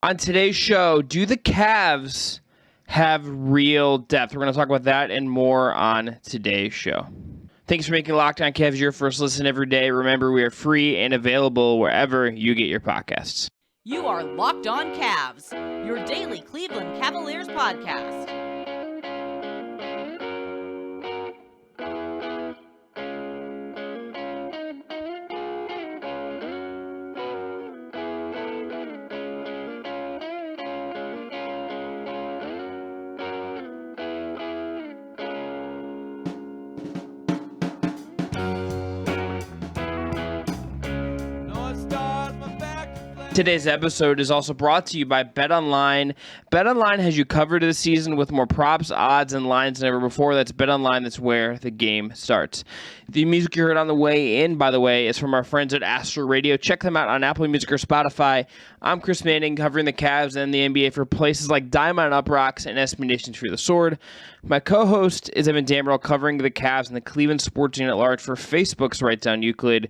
On today's show, do the Cavs have real depth? We're going to talk about that and more on today's show. Thanks for making Locked On Cavs your first listen every day. Remember, we are free and available wherever you get your podcasts. You are Locked On Cavs, your daily Cleveland Cavaliers podcast. Today's episode is also brought to you by BetOnline. BetOnline has you covered this season with more props, odds, and lines than ever before. That's BetOnline. That's where the game starts. The music you heard on the way in, by the way, is from our friends at Astro Radio. Check them out on Apple Music or Spotify. I'm Chris Manning, covering the Cavs and the NBA for places like Diamond Up Rocks and SB Nation's For the Sword. My co-host is Evan Damrell, covering the Cavs and the Cleveland sports scene at large for Facebook's Right Down Euclid.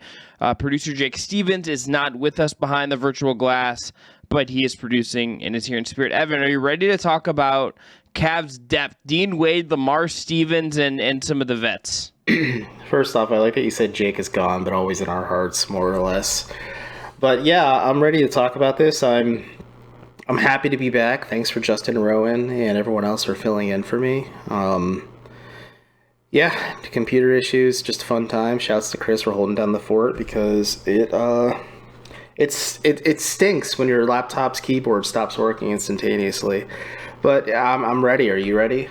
Producer Jake Stevens is not with us behind the virtual glass, but he is producing and is here in spirit. Evan, are you ready to talk about Cavs depth? Dean Wade, Lamar Stevens, and some of the vets. First off, I like that you said Jake is gone, but always in our hearts, more or less. But yeah, I'm ready to talk about this. I'm happy to be back. Thanks for Justin Rowan and everyone else for filling in for me. Yeah, computer issues, just a fun time. Shouts to Chris for holding down the fort because it stinks when your laptop's keyboard stops working instantaneously. But I'm ready. Are you ready?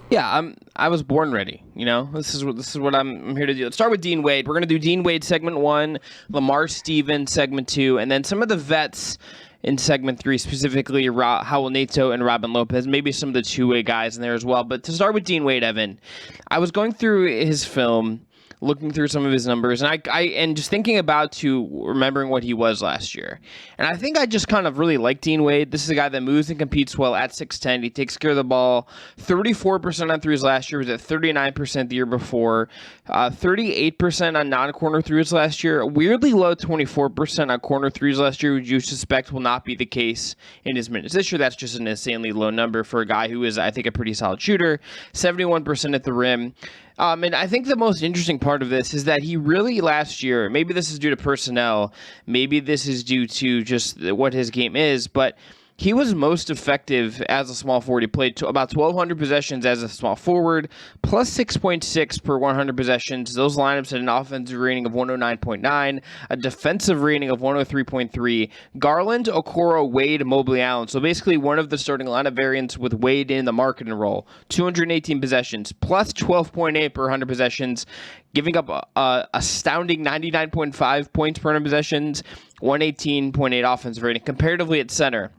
Yeah, I was born ready. You know, this is what I'm here to do. Let's start with Dean Wade. We're gonna do Dean Wade segment 1, Lamar Stevens segment 2, and then some of the vets in segment 3, specifically Howell Neto and Robin Lopez, maybe some of the two-way guys in there as well. But to start with Dean Wade, Evan, I was going through his film, looking through some of his numbers, and just thinking about remembering what he was last year. And I think I just kind of really like Dean Wade. This is a guy that moves and competes well at 6'10". He takes care of the ball. 34% on threes last year, was at 39% the year before. 38% on non-corner threes last year. A weirdly low 24% on corner threes last year, which you suspect will not be the case in his minutes this year. That's just an insanely low number for a guy who is, I think, a pretty solid shooter. 71% at the rim. And I think the most interesting part of this is that he really last year, maybe this is due to personnel, maybe this is due to just what his game is, but he was most effective as a small forward. He played about 1,200 possessions as a small forward, plus 6.6 per 100 possessions. Those lineups had an offensive rating of 109.9, a defensive rating of 103.3. Garland, Okoro, Wade, Mobley, Allen. So basically one of the starting lineup variants with Wade in the marketing role. 218 possessions, plus 12.8 per 100 possessions, giving up astounding 99.5 points per 100 possessions, 118.8 offensive rating. Comparatively at center,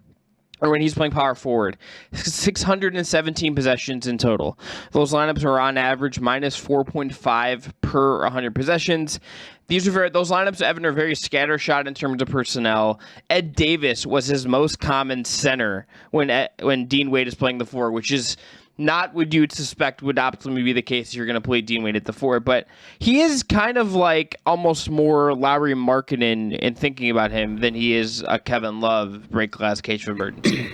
or when he's playing power forward, 617 possessions in total. Those lineups are on average minus 4.5 per 100 possessions. Those lineups, Evan, are very scattershot in terms of personnel. Ed Davis was his most common center when Dean Wade is playing the 4, which is not what you would suspect would optimally be the case if you're going to play Dean Wade at the 4, but he is kind of like almost more Lowry Markkanen in thinking about him than he is a Kevin Love break glass case of emergency.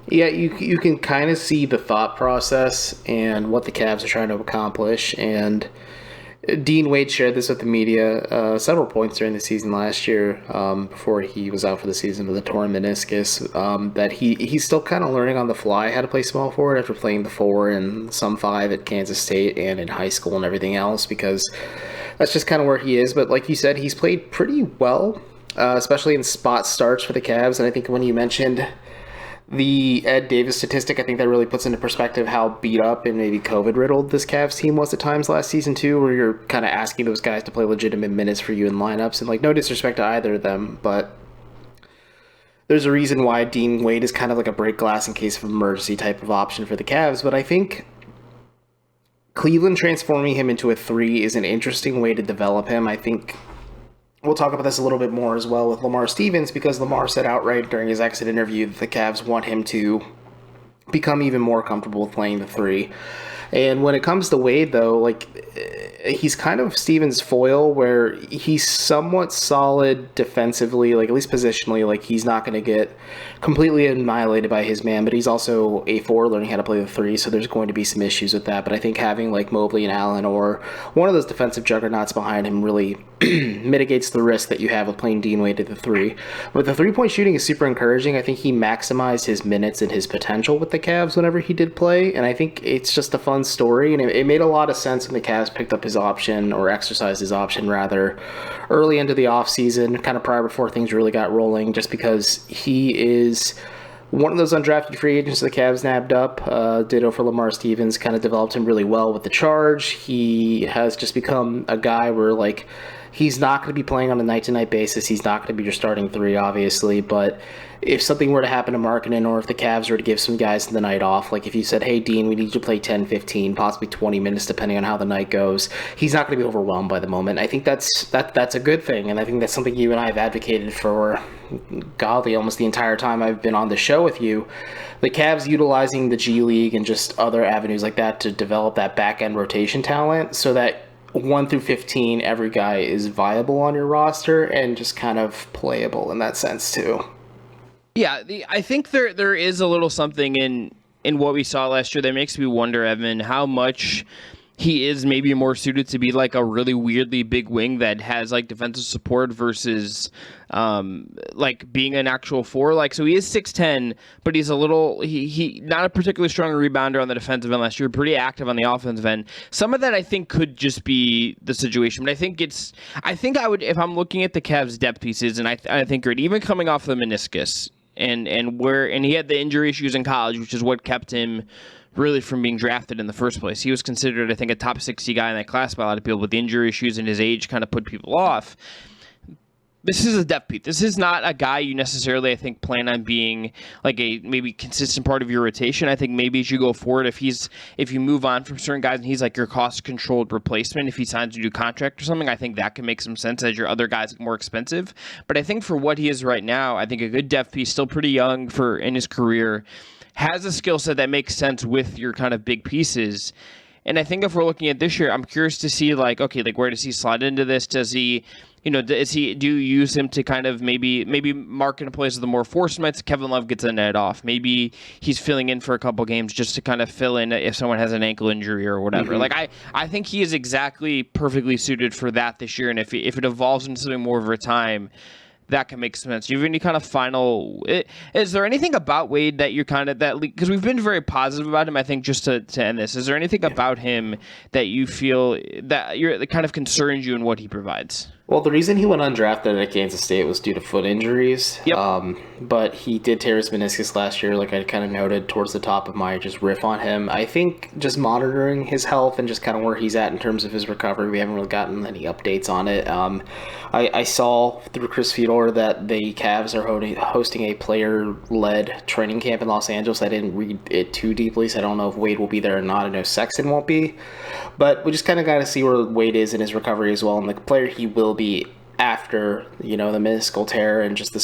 Yeah, you can kind of see the thought process and what the Cavs are trying to accomplish, and Dean Wade shared this with the media several points during the season last year, before he was out for the season with a torn meniscus, that he's still kind of learning on the fly how to play small forward after playing the 4 and some 5 at Kansas State and in high school and everything else, because that's just kind of where he is. But like you said, he's played pretty well, especially in spot starts for the Cavs. And I think when you mentioned the Ed Davis statistic, I think that really puts into perspective how beat up and maybe COVID-riddled this Cavs team was at times last season too, where you're kind of asking those guys to play legitimate minutes for you in lineups. And like, no disrespect to either of them, but there's a reason why Dean Wade is kind of like a break glass in case of emergency type of option for the Cavs. But I think Cleveland transforming him into a 3 is an interesting way to develop him. I think we'll talk about this a little bit more as well with Lamar Stevens, because Lamar said outright during his exit interview that the Cavs want him to become even more comfortable with playing the 3. And when it comes to Wade, though, like, he's kind of Stevens' foil, where he's somewhat solid defensively, like at least positionally. Like, he's not going to get completely annihilated by his man, but he's also a 4 learning how to play the 3, so there's going to be some issues with that. But I think having like Mobley and Allen or one of those defensive juggernauts behind him really mitigates the risk that you have of playing Dean Wade at the 3. But the 3-point shooting is super encouraging. I think he maximized his minutes and his potential with the Cavs whenever he did play, and I think it's just a fun story, and it made a lot of sense when the Cavs picked up his option, or exercised his option rather, early into the offseason, kind of prior before things really got rolling, just because he is one of those undrafted free agents the Cavs nabbed up. Ditto for Lamar Stevens, kind of developed him really well with the charge. He has just become a guy where, like, he's not going to be playing on a night-to-night basis. He's not going to be your starting 3, obviously, but if something were to happen to Markkanen, or if the Cavs were to give some guys the night off, like if you said, hey, Dean, we need you to play 10, 15, possibly 20 minutes, depending on how the night goes, he's not going to be overwhelmed by the moment. I think that's a good thing, and I think that's something you and I have advocated for, golly, almost the entire time I've been on the show with you. The Cavs utilizing the G League and just other avenues like that to develop that back-end rotation talent so that 1 through 15, every guy is viable on your roster and just kind of playable in that sense too. Yeah, I think there is a little something in what we saw last year that makes me wonder, Evan, how much he is maybe more suited to be like a really weirdly big wing that has like defensive support versus like being an actual 4. Like, so he is 6'10", but he's a little he not a particularly strong rebounder on the defensive end last year, pretty active on the offensive end. Some of that I think could just be the situation, but I think I would, if I'm looking at the Cavs depth pieces, and I think great, even coming off the meniscus and he had the injury issues in college, which is what kept him really from being drafted in the first place. He was considered, I think, a top 60 guy in that class by a lot of people, but the injury issues and his age kind of put people off. This is a depth piece. This is not a guy you necessarily, I think, plan on being like a maybe consistent part of your rotation. I think maybe as you go forward, if you move on from certain guys and he's like your cost-controlled replacement, if he signs a new contract or something, I think that can make some sense as your other guys get more expensive. But I think for what he is right now, I think a good depth piece, still pretty young in his career, has a skill set that makes sense with your kind of big pieces. And I think if we're looking at this year, I'm curious to see, like, okay, like, where does he slide into this? Does he, do you use him to kind of maybe mark in a place of the more forced minutes? Kevin Love gets a net off. Maybe he's filling in for a couple games just to kind of fill in if someone has an ankle injury or whatever. Mm-hmm. Like, I think he is exactly perfectly suited for that this year. And if it evolves into something more over time, that can make sense. Do you have any kind of final? Is there anything about Wade that you're kind of because we've been very positive about him? I think just to end this, is there anything about him that you feel that kind of concerns you in what he provides? Well, the reason he went undrafted at Kansas State was due to foot injuries. Yep. But he did tear his meniscus last year, like I kind of noted towards the top of my just riff on him. I think just monitoring his health and just kind of where he's at in terms of his recovery, we haven't really gotten any updates on it. I saw through Chris Fedor that the Cavs are hosting a player-led training camp in Los Angeles. I didn't read it too deeply, so I don't know if Wade will be there or not. I know Sexton won't be. But we just kind of got to see where Wade is in his recovery as well, and the player he will be after, the meniscal tear and just the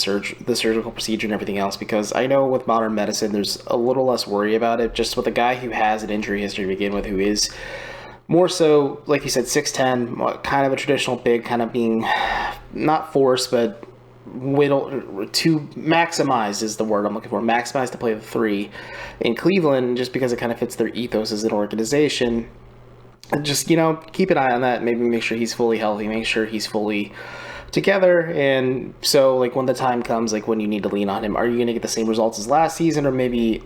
surgical procedure and everything else, because I know with modern medicine there's a little less worry about it. Just with a guy who has an injury history to begin with, who is more so, like you said, 6'10", kind of a traditional big, kind of being not forced, but to maximize is the word I'm looking for. Maximize to play the 3 in Cleveland, just because it kind of fits their ethos as an organization. Just, keep an eye on that. Maybe make sure he's fully healthy. Make sure he's fully together. And so, like, when the time comes, like, when you need to lean on him, are you going to get the same results as last season, or maybe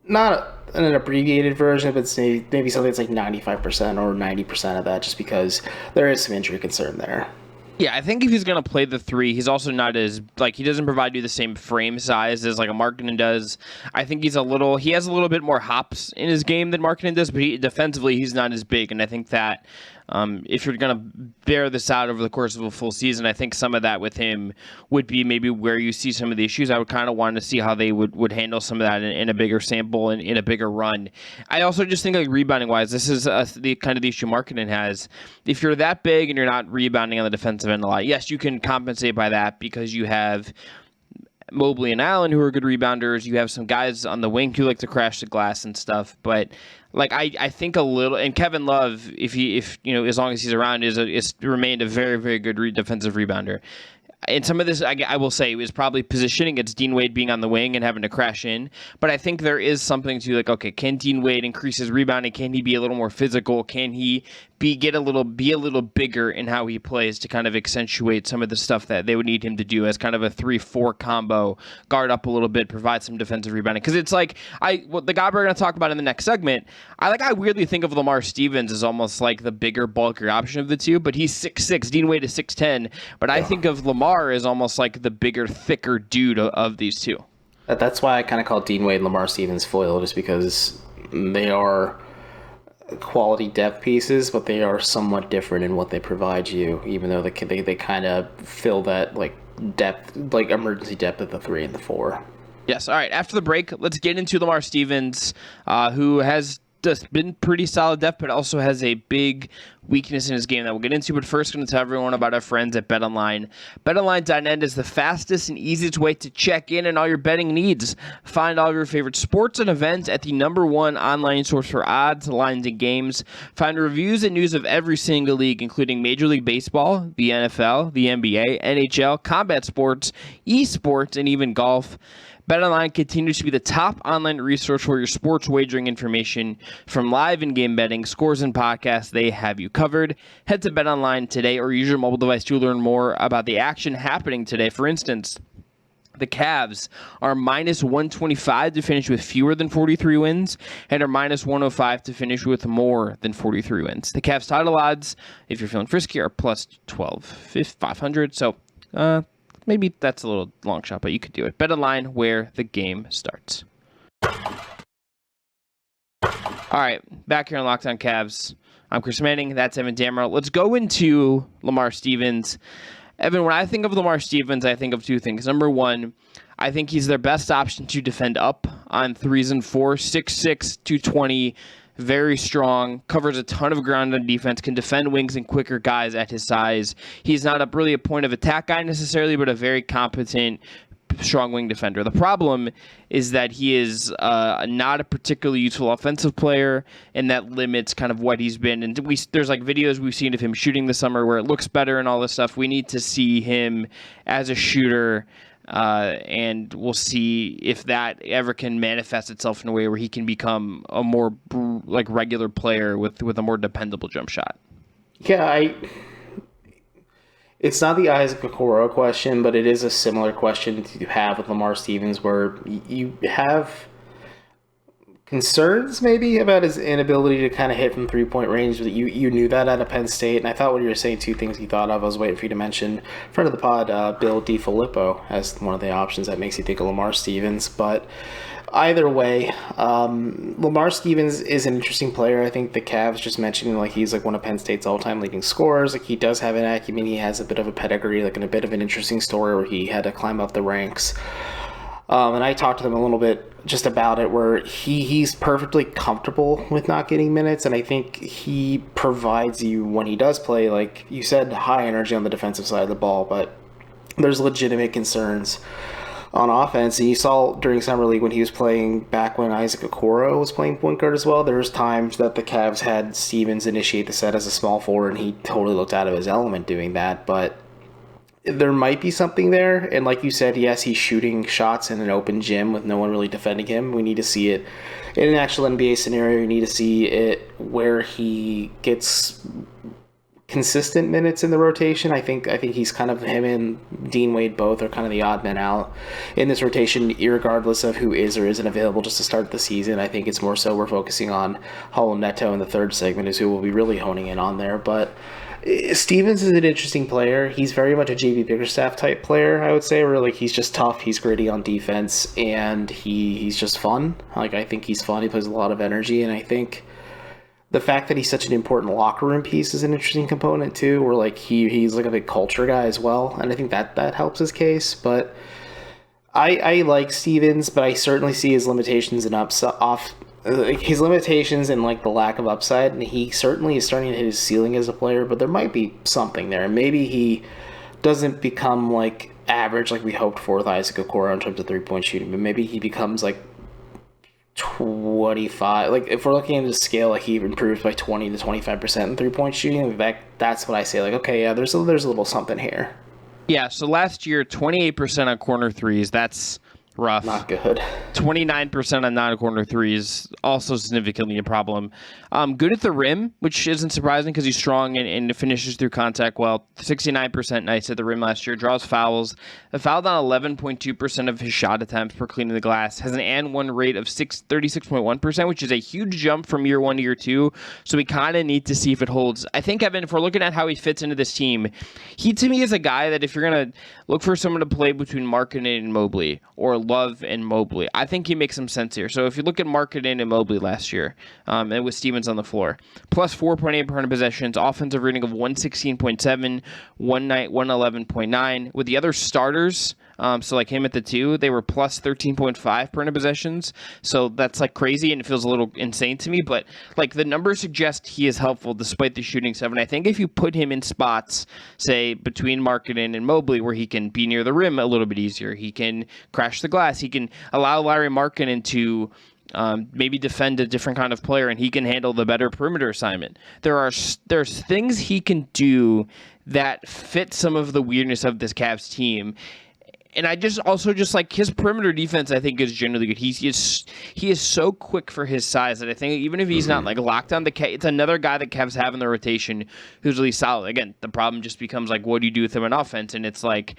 not an abbreviated version, but maybe something that's like 95% or 90% of that, just because there is some injury concern there. Yeah, I think if he's going to play the 3, he's also not as, he doesn't provide you the same frame size as, like, a Markkanen does. I think he has a little bit more hops in his game than Markkanen does, but defensively, he's not as big, and I think that if you're going to bear this out over the course of a full season, I think some of that with him would be maybe where you see some of the issues. I would kind of want to see how they would handle some of that in a bigger sample and in a bigger run. I also just think, like, rebounding-wise, this is the kind of the issue Markkanen has. If you're that big and you're not rebounding on the defensive end a lot, yes, you can compensate by that because you have Mobley and Allen, who are good rebounders. You have some guys on the wing who like to crash the glass and stuff. But like I think a little, and Kevin Love, if as long as he's around, is remained a very, very good defensive rebounder. And some of this, I will say, is probably positioning. It's Dean Wade being on the wing and having to crash in. But I think there is something to like, okay, can Dean Wade increase his rebounding? Can he be a little more physical? Can he be a little bigger in how he plays to kind of accentuate some of the stuff that they would need him to do as kind of a 3-4 combo, guard up a little bit, provide some defensive rebounding? Because it's like the guy we're going to talk about in the next segment. I weirdly think of Lamar Stevens as almost like the bigger, bulkier option of the two, but he's 6'6". Dean Wade is 6'10". But I think of Lamar as almost like the bigger, thicker dude of these two. That's why I kind of call Dean Wade and Lamar Stevens foil, just because they are quality depth pieces, but they are somewhat different in what they provide you, even though they kind of fill that like depth, like emergency depth at the 3 and the 4. Yes. All right. After the break, let's get into Lamar Stevens, who has just been pretty solid depth, but also has a big weakness in his game that we'll get into. But first, I'm going to tell everyone about our friends at BetOnline. BetOnline.net is the fastest and easiest way to check in on all your betting needs. Find all of your favorite sports and events at the #1 online source for odds, lines, and games. Find reviews and news of every single league, including Major League Baseball, the NFL, the NBA, NHL, combat sports, esports, and even golf. BetOnline continues to be the top online resource for your sports wagering information. From live in-game betting, scores, and podcasts, they have you covered. Head to BetOnline today or use your mobile device to learn more about the action happening today. For instance, the Cavs are minus 125 to finish with fewer than 43 wins and are minus 105 to finish with more than 43 wins. The Cavs title odds, if you're feeling frisky, are plus 500. So, maybe that's a little long shot, but you could do it. BetOnline, where the game starts. All right, back here on Locked On Cavs. I'm Chris Manning. That's Evan Damrow. Let's go into Lamar Stevens. Evan, when I think of Lamar Stevens, I think of two things. Number one, I think he's their best option to defend up on 3s and 4s. 6'6", 220, very strong, covers a ton of ground on defense, can defend wings and quicker guys at his size. He's not really a point of attack guy necessarily, but a very competent, strong wing defender. The problem is that he is not a particularly useful offensive player, and that limits kind of what he's been. And there's like videos we've seen of him shooting this summer where it looks better and all this stuff. We need to see him as a shooter. And we'll see if that ever can manifest itself in a way where he can become a more like regular player with a more dependable jump shot. Yeah, it's not the Isaac Okoro question, but it is a similar question you have with Lamar Stevens, where you have concerns maybe about his inability to kind of hit from 3-point range. You knew that out of Penn State, and I thought when you were saying two things you thought of, I was waiting for you to mention friend of the pod, Bill DiFilippo, as one of the options that makes you think of Lamar Stevens. But either way, Lamar Stevens is an interesting player. I think the Cavs just mentioning like he's like one of Penn State's all-time leading scorers. Like he does have an acumen. He has a bit of a pedigree, like in a bit of an interesting story where he had to climb up the ranks. And I talked to them a little bit just about it, where he's perfectly comfortable with not getting minutes, and I think he provides you, when he does play, like you said, high energy on the defensive side of the ball, but there's legitimate concerns on offense. And you saw during Summer League when he was playing, back when Isaac Okoro was playing point guard as well, there was times that the Cavs had Stevens initiate the set as a small forward, and he totally looked out of his element doing that, but there might be something there. And like you said, yes, he's shooting shots in an open gym with no one really defending him. We need to see it in an actual NBA scenario. We need to see it where he gets consistent minutes in the rotation. I think he's kind of, him and Dean Wade both are kind of the odd men out in this rotation, irregardless of who is or isn't available just to start the season. I think it's more so we're focusing on Hall and Neto in the third segment is who we'll be really honing in on there. But Stevens is an interesting player. He's very much a JB Bickerstaff type player, I would say, where like he's just tough, he's gritty on defense, and he's just fun. Like I think he's fun. He plays a lot of energy, and I think the fact that he's such an important locker room piece is an interesting component too, where like he's like a big culture guy as well, and I think that helps his case. But I like Stevens, but I certainly see his limitations and his limitations and like the lack of upside, and he certainly is starting to hit his ceiling as a player, but there might be something there. Maybe he doesn't become like average like we hoped for with Isaac Okoro in terms of 3-point shooting, but maybe he becomes like 25. Like if we're looking at the scale, like he improves by 20 to 25% in 3-point shooting. That's what I say. Like, okay, yeah, there's a little something here. Yeah. So last year, 28% on corner threes. That's rough. Not good. 29% on non-corner threes, also significantly a problem. Good at the rim, which isn't surprising because he's strong and finishes through contact well. 69% nice at the rim last year. Draws fouls. Fouled on 11.2% of his shot attempts per cleaning the glass. Has an and one rate of 36.1%, which is a huge jump from year 1 to year 2. So we kind of need to see if it holds. I think, Evan, if we're looking at how he fits into this team, he to me is a guy that if you're going to look for someone to play between Markkanen and Mobley or Love and Mobley, I think he makes some sense here. So if you look at Markkanen and Mobley last year, and with Stevens on the floor, plus 4.8 per 100 possessions, offensive rating of 116.7, 111.9. With the other starters, so like him at the 2, they were plus 13.5 per 100 possessions. So that's like crazy, and it feels a little insane to me. But like the numbers suggest he is helpful despite the shooting stuff. And I think if you put him in spots, say between Markkanen and Mobley, where he can be near the rim a little bit easier, he can crash the glass, he can allow Larry Markkanen to maybe defend a different kind of player, and he can handle the better perimeter assignment. There's things he can do that fit some of the weirdness of this Cavs team. And I just like his perimeter defense, I think, is generally good. He is so quick for his size that I think even if he's not like locked on the it's another guy that Cavs have in the rotation who's really solid. Again, the problem just becomes like, what do you do with him on offense? And it's like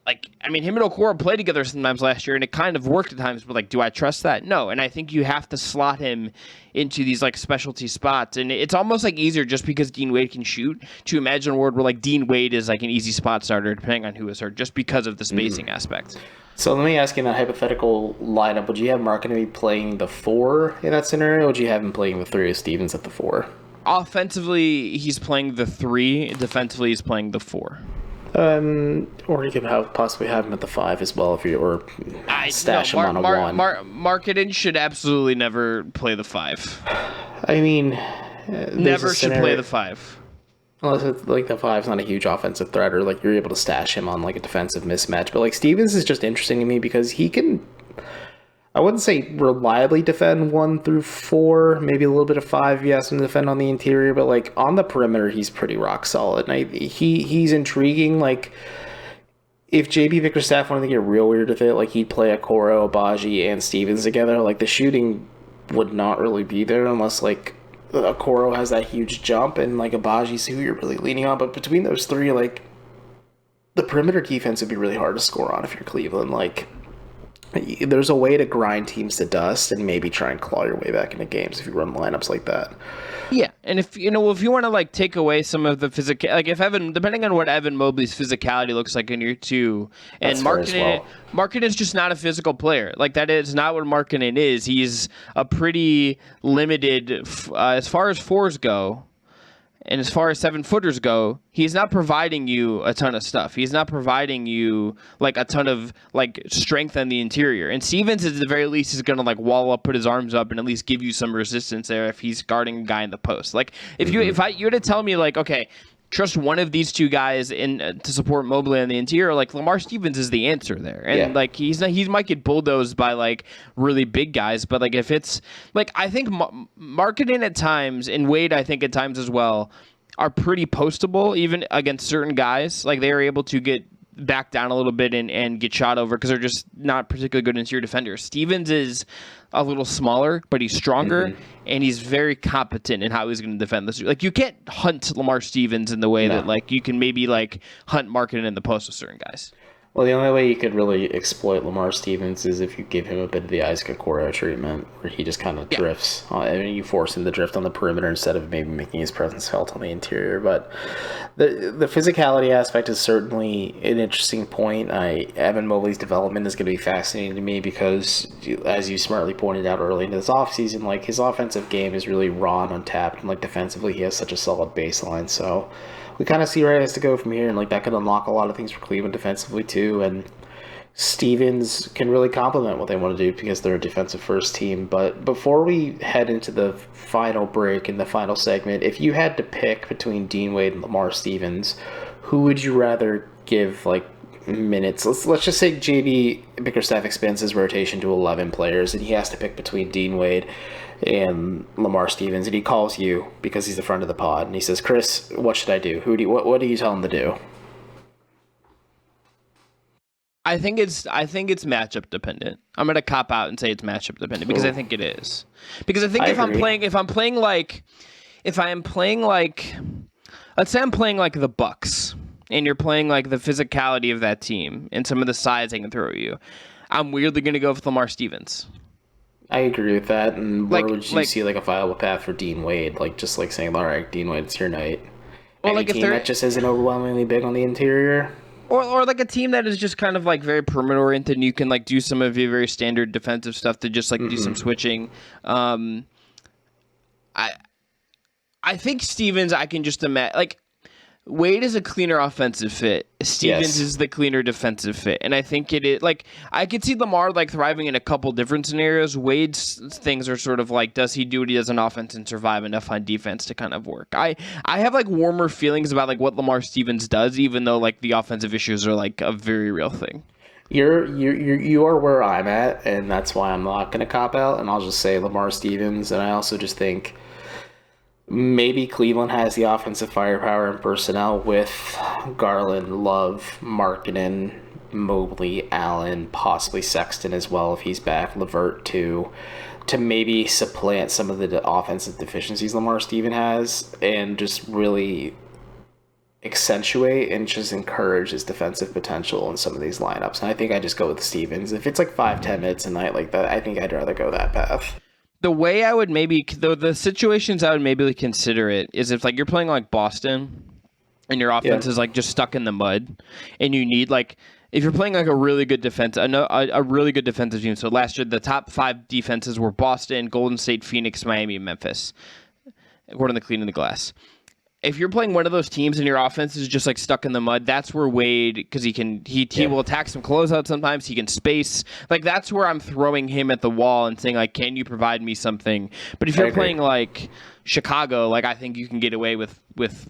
I mean, him and Okoro played together sometimes last year, and it kind of worked at times, but like, do I trust that? No. And I think you have to slot him into these like specialty spots. And it's almost like easier just because Dean Wade can shoot to imagine a world where like Dean Wade is like an easy spot starter, depending on who is hurt, just because of the spacing aspect. So let me ask you, in that hypothetical lineup, would you have Markkanen be playing the 4 in that scenario, or would you have him playing the 3 with Stevens at the 4? Offensively, he's playing the 3. Defensively, he's playing the 4. Or you could possibly have him at the 5 as well, stash him on a 1. Markkanen should absolutely never play the 5. I mean, never should play the 5. Unless it's like the 5's not a huge offensive threat, or like you're able to stash him on like a defensive mismatch. But like Stevens is just interesting to me because he can, I wouldn't say reliably defend 1 through 4, maybe a little bit of 5. You ask him to defend on the interior, but like on the perimeter, he's pretty rock solid. And he's intriguing. Like if JB Bickerstaff wanted to get real weird with it, like he'd play Okoro, Abaji, and Stevens together. Like the shooting would not really be there unless like Okoro has that huge jump and like Abaji's who you're really leaning on. But between those 3, like the perimeter defense would be really hard to score on if you're Cleveland. Like there's a way to grind teams to dust and maybe try and claw your way back into games if you run lineups like that. Yeah, and if you want to like take away some of the physical, like if Evan, depending on what Evan Mobley's physicality looks like in year 2, and Markkanen is just not a physical player. Like that is not what Markkanen is. He's a pretty limited as far as 4s go. And as far as 7-footers go, he's not providing you a ton of stuff. He's not providing you like a ton of like strength on the interior. And Stevens, at the very least, is going to like wall up, put his arms up, and at least give you some resistance there if he's guarding a guy in the post. Like if you were to tell me like, okay, trust one of these 2 guys to support Mobley on the interior, like Lamar Stevens is the answer there. And like he might get bulldozed by like really big guys, but like if it's like I think Markkanen at times and Wade I think at times as well are pretty postable even against certain guys. Like they are able to get back down a little bit and get shot over because they're just not particularly good interior defenders. Stevens is a little smaller, but he's stronger, and he's very competent in how he's going to defend this. Like, you can't hunt Lamar Stevens in the way that, like, you can maybe, like, hunt Markkanen in the post with certain guys. Well, the only way you could really exploit Lamar Stevens is if you give him a bit of the Isaac Okoro treatment, where he just kind of drifts. I mean, you force him to drift on the perimeter instead of maybe making his presence felt on the interior. But the physicality aspect is certainly an interesting point. Evan Mobley's development is going to be fascinating to me because, as you smartly pointed out early in this offseason, like, his offensive game is really raw and untapped, and like defensively he has such a solid baseline. So we kind of see where it has to go from here, and like that could unlock a lot of things for Cleveland defensively too. And Stevens can really complement what they want to do because they're a defensive first team. But before we head into the final break in the final segment, if you had to pick between Dean Wade and Lamar Stevens, who would you rather give like minutes. Let's just say JB Bickerstaff expands his rotation to 11 players, and he has to pick between Dean Wade and Lamar Stevens, and he calls you because he's the front of the pod, and he says, "Chris, what should I do? What do you tell him to do?" I think it's matchup dependent. I'm gonna cop out and say it's matchup dependent because I think it is. Because I think if I'm playing like, let's say I'm playing like the Bucks, and you're playing like the physicality of that team and some of the size they can throw at you, I'm weirdly gonna go with Lamar Stevens. I agree with that. And where would you see like a viable path for Dean Wade? Like just like saying, "All right, Dean Wade, it's your night." Well, any team that just isn't overwhelmingly big on the interior. Or like a team that is just kind of like very perimeter oriented, and you can like do some of your very standard defensive stuff to just like do some switching. I think Stevens, I can just imagine like Wade is a cleaner offensive fit. Stevens is the cleaner defensive fit, and I think it is like I could see Lamar like thriving in a couple different scenarios. Wade's things are sort of like, does he do what he does on offense and survive enough on defense to kind of work? I have like warmer feelings about like what Lamar Stevens does, even though like the offensive issues are like a very real thing. You are where I'm at, and that's why I'm not going to cop out, and I'll just say Lamar Stevens, and I also just think maybe Cleveland has the offensive firepower and personnel with Garland, Love, Markkanen, Mobley, Allen, possibly Sexton as well if he's back, LeVert too, to maybe supplant some of the offensive deficiencies Lamar Stevens has and just really accentuate and just encourage his defensive potential in some of these lineups. And I think I just go with Stevens. If it's like 5-10 minutes a night like that, I think I'd rather go that path. The way I would maybe, the situations I would maybe consider it is if like you're playing like Boston and your offense is like just stuck in the mud and you need like, if you're playing like a really good defense, a really good defensive team. So last year, the top 5 defenses were Boston, Golden State, Phoenix, Miami, and Memphis, according to Cleaning the Glass. If you're playing one of those teams and your offense is just like stuck in the mud, that's where Wade, because he will attack some closeout sometimes. He can space. Like that's where I'm throwing him at the wall and saying like, can you provide me something? But if you're playing like Chicago, like I think you can get away with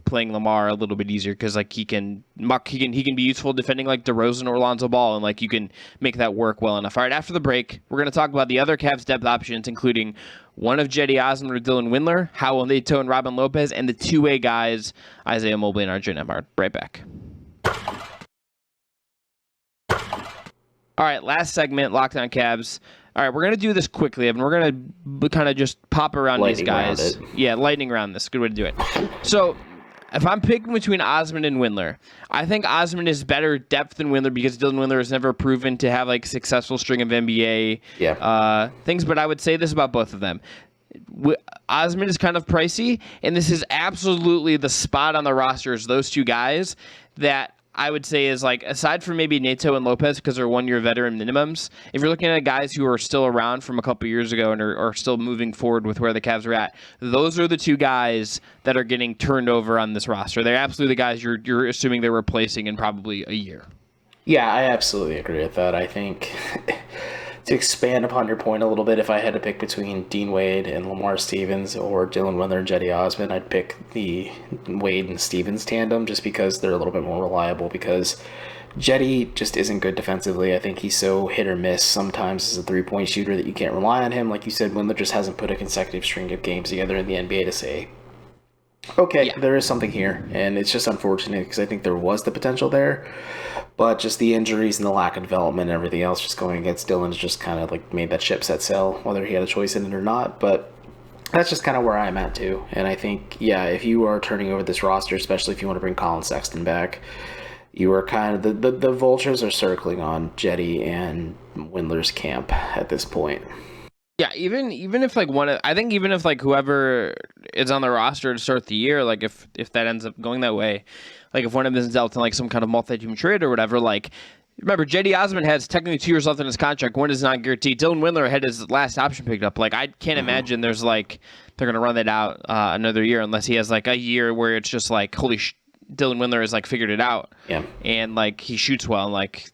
playing Lamar a little bit easier because like he can be useful defending like DeRozan or Lonzo Ball, and like you can make that work well enough. All right, after the break, we're going to talk about the other Cavs depth options, including one of Cedi Osman or Dylan Windler, how Neto and Robin Lopez, and the two-way guys, Isaiah Mobley and RJ Nembhard. Right back. All right, last segment, Lockdown Cavs. All right, we're going to do this quickly, Evan. We're going to kind of just pop around these guys. Yeah, lightning around this. Good way to do it. So, if I'm picking between Osman and Windler, I think Osman is better depth than Windler because Dylan Windler has never proven to have like successful string of NBA things. But I would say this about both of them. Osman is kind of pricey, and this is absolutely the spot on the roster is those two guys that I would say is like, aside from maybe Neto and Lopez because they're 1-year veteran minimums, if you're looking at guys who are still around from a couple years ago and are still moving forward with where the Cavs are at, those are the two guys that are getting turned over on this roster. They're absolutely the guys you're assuming they're replacing in probably a year. Yeah, I absolutely agree with that. I think to expand upon your point a little bit, if I had to pick between Dean Wade and Lamar Stevens or Dylan Windler and Cedi Osman, I'd pick the Wade and Stevens tandem just because they're a little bit more reliable, because Cedi just isn't good defensively. I think he's so hit or miss sometimes as a three-point shooter that you can't rely on him. Like you said, Windler just hasn't put a consecutive string of games together in the NBA to say, okay, there is something here. And it's just unfortunate because I think there was the potential there. But just the injuries and the lack of development and everything else just going against Dylan's just kind of like made that ship set sail, whether he had a choice in it or not. But that's just kind of where I'm at too. And I think, if you are turning over this roster, especially if you want to bring Colin Sexton back, you are kind of the vultures are circling on Cedi and Windler's camp at this point. Yeah, even if like I think even if like whoever is on the roster to start the year, like if that ends up going that way, like if one of them is dealt in like some kind of multi-team trade or whatever, like remember Cedi Osman has technically 2 years left in his contract. One is not guaranteed. Dylan Windler had his last option picked up. Like I can't imagine there's like they're gonna run that out another year unless he has like a year where it's just like Dylan Windler has like figured it out. Yeah, and like he shoots well, and like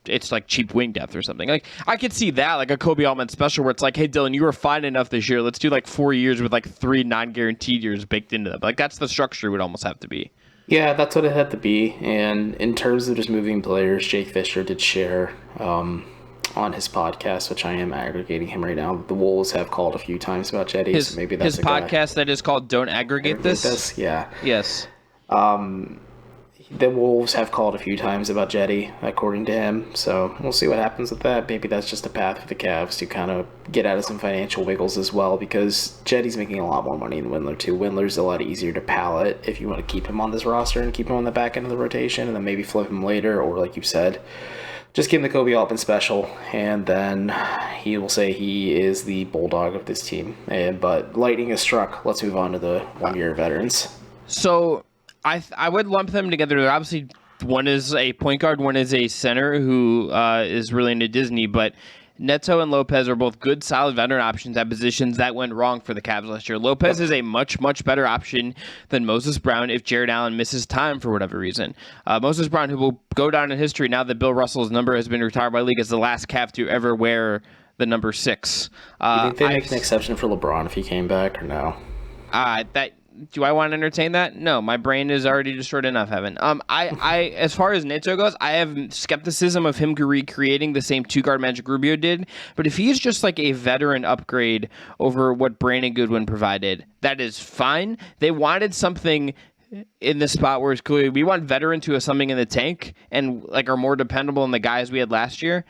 it's like cheap wing depth or something. Like I could see that, like a Kobe Altman special where it's like, hey Dylan, you were fine enough this year. Let's do like 4 years with like 3 non-guaranteed years baked into them. Like that's the structure it would almost have to be. Yeah, that's what it had to be. And in terms of just moving players, Jake Fisher did share on his podcast, which I am aggregating him right now. The Wolves have called a few times about Jetty, so maybe that's his podcast that is called "Don't Aggregate This." Yeah. Yes. The Wolves have called a few times about Jetty, according to him. So we'll see what happens with that. Maybe that's just a path for the Cavs to kind of get out of some financial wiggles as well, because Jetty's making a lot more money than Windler too. Windler's a lot easier to pallet if you want to keep him on this roster and keep him on the back end of the rotation, and then maybe flip him later, or like you said, just give him the Kobe Altman special, and then he will say he is the bulldog of this team. But lightning has struck. Let's move on to the one-year veterans. So I would lump them together. Obviously, one is a point guard, one is a center who is really into Disney, but Neto and Lopez are both good, solid veteran options at positions that went wrong for the Cavs last year. Lopez is a much, much better option than Moses Brown if Jared Allen misses time for whatever reason. Moses Brown, who will go down in history now that Bill Russell's number has been retired by the league, as the last Cav to ever wear the number 6. You think they make an exception for LeBron if he came back, or no? Do I want to entertain that? No, my brain is already destroyed enough, Evan. I as far as Neto goes, I have skepticism of him recreating the same two-guard magic Rubio did. But if he's just like a veteran upgrade over what Brandon Goodwin provided, that is fine. They wanted something in the spot where it's clearly we want veterans who have something in the tank and like are more dependable than the guys we had last year.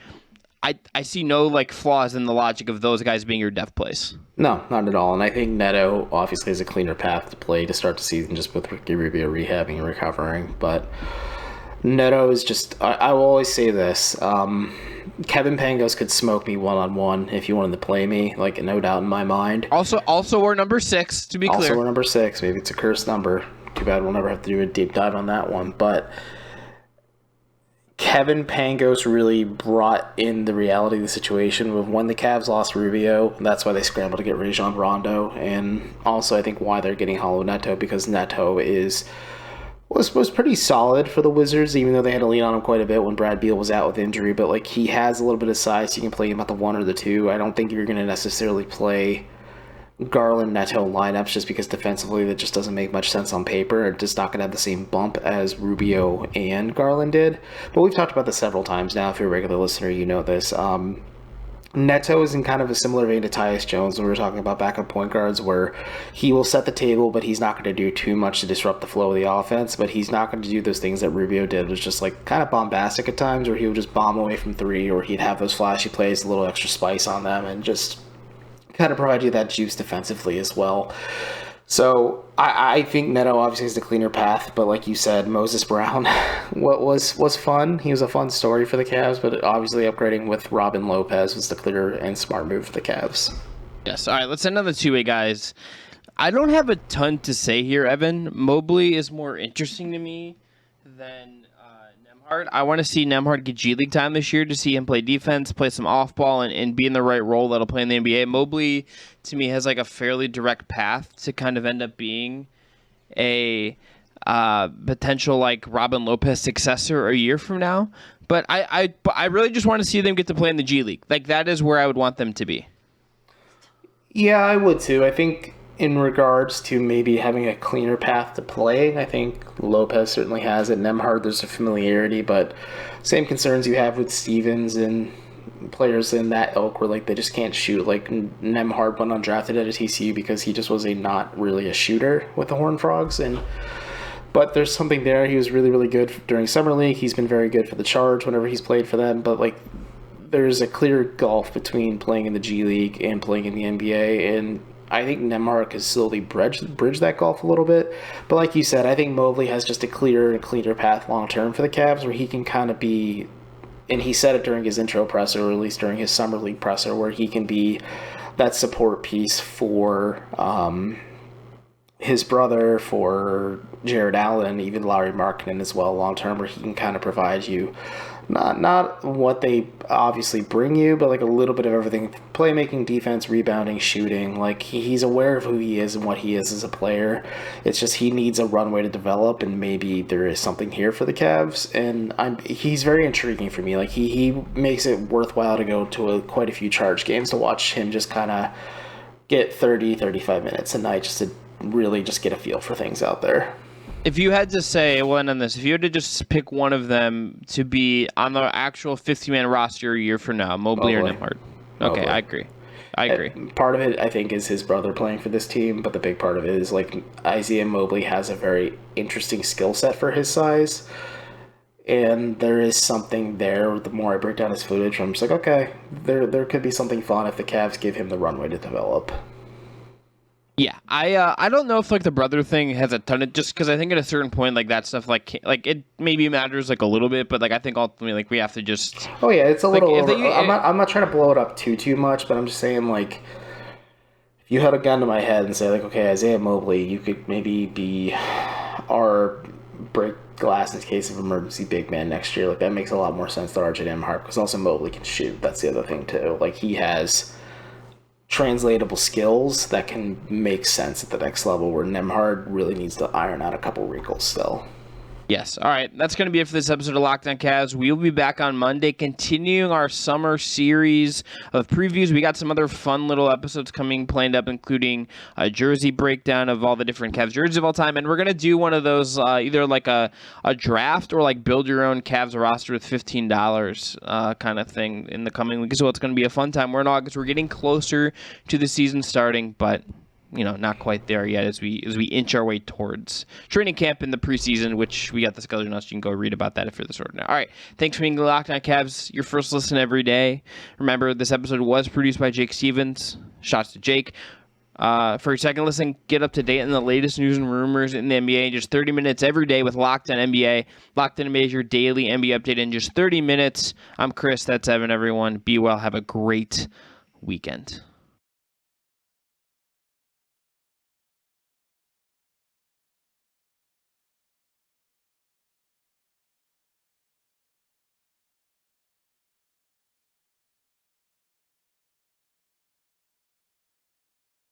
I see no like flaws in the logic of those guys being your depth plays. No, not at all. And I think Neto obviously has a cleaner path to play to start the season, just with Ricky Rubio rehabbing and recovering. But Neto is just, I will always say this. Kevin Pangos could smoke me one-on-one if you wanted to play me, like no doubt in my mind. Also we're number 6, to be clear. Also we're number 6. Maybe it's a cursed number. Too bad we'll never have to do a deep dive on that one. But Kevin Pangos really brought in the reality of the situation with when the Cavs lost Rubio. That's why they scrambled to get Rajon Rondo, and also I think why they're getting Hollow Neto, because Neto was pretty solid for the Wizards, even though they had to lean on him quite a bit when Brad Beal was out with injury. But like, he has a little bit of size, so you can play him at the 1 or the 2. I don't think you're going to necessarily play Garland Neto lineups just because defensively that just doesn't make much sense on paper. It's just not going to have the same bump as Rubio and Garland did. But we've talked about this several times now. If you're a regular listener, you know this. Neto is in kind of a similar vein to Tyus Jones when we were talking about backup point guards, where he will set the table, but he's not going to do too much to disrupt the flow of the offense. But he's not going to do those things that Rubio did, was just like kind of bombastic at times, where he would just bomb away from 3, or he'd have those flashy plays, a little extra spice on them, and just kind of provide you that juice defensively as well. So I think Neto obviously is the cleaner path, but like you said, Moses Brown was fun. He was a fun story for the Cavs, but obviously upgrading with Robin Lopez was the clear and smart move for the Cavs. Yes. All right, let's end on the 2-way guys. I don't have a ton to say here, Evan. Mobley is more interesting to me than Nembhard. I want to see Nembhard get G League time this year to see him play defense, play some off ball, and be in the right role that'll play in the NBA. Mobley, to me, has like a fairly direct path to kind of end up being a potential like Robin Lopez successor a year from now. But I really just want to see them get to play in the G League. Like, that is where I would want them to be. Yeah, I would too. I think in regards to maybe having a cleaner path to play, I think Lopez certainly has it. Nembhard, there's a familiarity, but same concerns you have with Stevens and players in that ilk where like they just can't shoot. Like Nembhard went undrafted at a TCU because he just was not really a shooter with the Horned Frogs, but there's something there. He was really, really good during Summer League. He's been very good for the Charge whenever he's played for them, but like there's a clear gulf between playing in the G League and playing in the NBA, and I think Nembhard has slowly bridge that gulf a little bit. But like you said, I think Mobley has just a clearer path long-term for the Cavs, where he can kind of be, and he said it during his intro presser, or at least during his Summer League presser, where he can be that support piece for his brother, for Jared Allen, even Lauri Markkanen as well long-term, where he can kind of provide you not what they obviously bring you, but like a little bit of everything: playmaking, defense, rebounding, shooting. Like he's aware of who he is and what he is as a player. It's just he needs a runway to develop, and maybe there is something here for the Cavs. And he's very intriguing for me. Like he makes it worthwhile to go to quite a few Charge games to watch him just kind of get 30-35 minutes a night just to really just get a feel for things out there. If you had to say, we'll end on this, if you had to just pick one of them to be on the actual 50-man roster a year from now, Mobley or Nembhard? Okay, Mobley. I agree. Part of it, I think, is his brother playing for this team, but the big part of it is, like, Isaiah Mobley has a very interesting skill set for his size, and there is something there. The more I break down his footage, I'm just like, okay, there could be something fun if the Cavs give him the runway to develop. Yeah, I don't know if like the brother thing has a ton of, just because I think at a certain point like that stuff like it maybe matters like a little bit, but like I think ultimately like we have to just. Oh yeah, it's a like, little. I'm not trying to blow it up too much, but I'm just saying, like, if you had a gun to my head and say, like, okay, Isaiah Mobley, you could maybe be our break glass in case of emergency big man next year. Like, that makes a lot more sense than RJ Nembhard, because also Mobley can shoot. That's the other thing too. Like, he has translatable skills that can make sense at the next level, where Nembhard really needs to iron out a couple wrinkles still. Yes. All right. That's going to be it for this episode of Locked On Cavs. We will be back on Monday, continuing our summer series of previews. We got some other fun little episodes planned up, including a jersey breakdown of all the different Cavs jerseys of all time. And we're going to do one of those, either like a draft or like build your own Cavs roster with $15 kind of thing in the coming weeks. So it's going to be a fun time. We're in August. We're getting closer to the season starting, but not quite there yet as we inch our way towards training camp in the preseason, which we got the schedule now, so you can go read about that if you're this order now. All right, thanks for being Locked On Cavs, your first listen every day. Remember, this episode was produced by Jake Stevens. Shouts to Jake. For your second listen, get up to date on the latest news and rumors in the NBA in just 30 minutes every day with Locked On NBA. Locked On NBA is your daily NBA update in just 30 minutes. I'm Chris. That's Evan, everyone. Be well. Have a great weekend.